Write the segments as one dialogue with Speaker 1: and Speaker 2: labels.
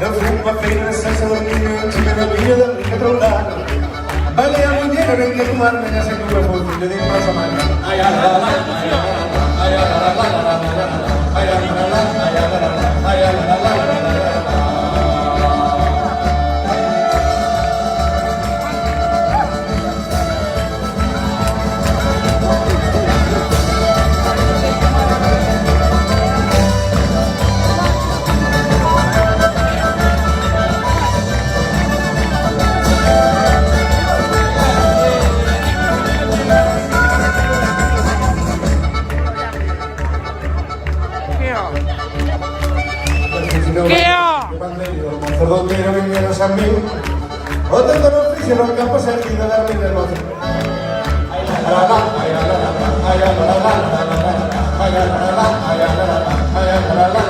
Speaker 1: Eu fui uma feira, salsa do niño, chica da villa del río Troulano. Vale a muñeca, ven que tomarme, ya sé que me voy, yo digo más a mano. Ay, ay, la, la, ay, ay, la, la, la, la, la, ay, ay, la, la, ay, ay, la, la, ay, ay, la, la, la, la. Por donde no vinieron a mí, o tanto no oficio los campos sentido de darme el mozo. Ay la la la, ay la la la, ay la la la, ay la la la, ay la la la, ay la la la, ay la la la.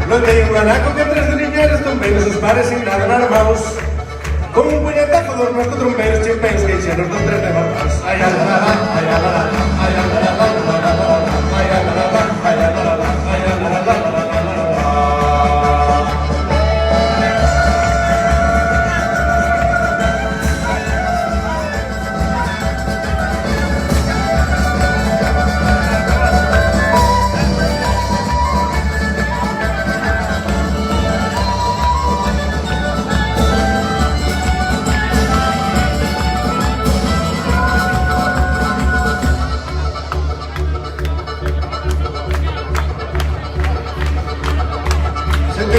Speaker 1: No tengo guanaco que tres de niñeros, tromperos, sus pares sin nada armados. Con un puñetazo dos nuestros tromperos, chimpeos que hicieron dos tres de barbados. Ay, la la la, ay, la la la, ay, la la la, ay, la la la, ay, la la la, ay, la la la, ay, la la la.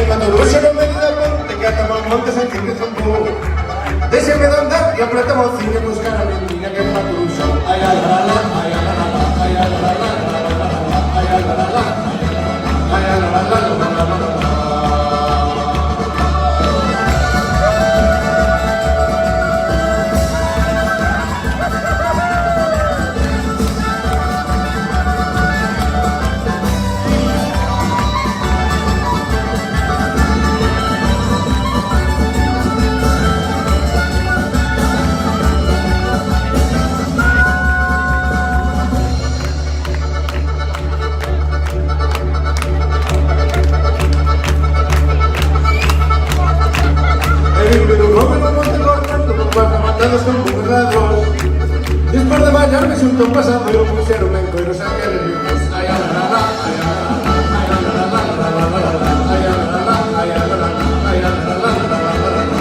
Speaker 1: Maturucho no me da ponte, que atamos montes aquí que son tú. Déjeme andar y apretamos cine buscar a mi niña que es Maturucho. Ay, la la la, ay, la la la, ay, la la la, ay, la la la, ay, la la la, ay, la la la. Después de bañarme junto a un pasado, yo pusieron en cuero sangre de Dios. Ay, la la la, ay, la la la, ay, la la la, ay, la la la, ay, la la la, ay, la la la, ay, la la la.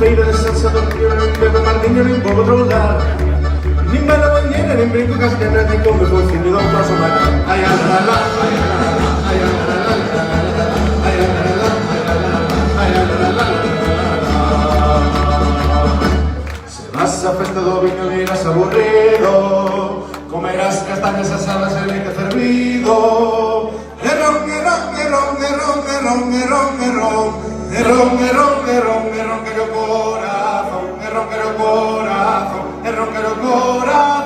Speaker 1: Feira de salsa do río, nin bebo mardiño, nin podo troudar. Nin bala bañera, nin brinco cascanas, nin come cocido do paso maca. Ai, la la la, ai, la la la, ai, la la la, ai, la la la, ai, la la la, se vas a festa do viño e irás aburrido, comerás castañas asadas e leite fervido. Errón, errón, errón, errón, errón, errón, errón. Errón, errón, errón, errón, que yo corazón, errón, que yo corazón, errón, que yo corazón.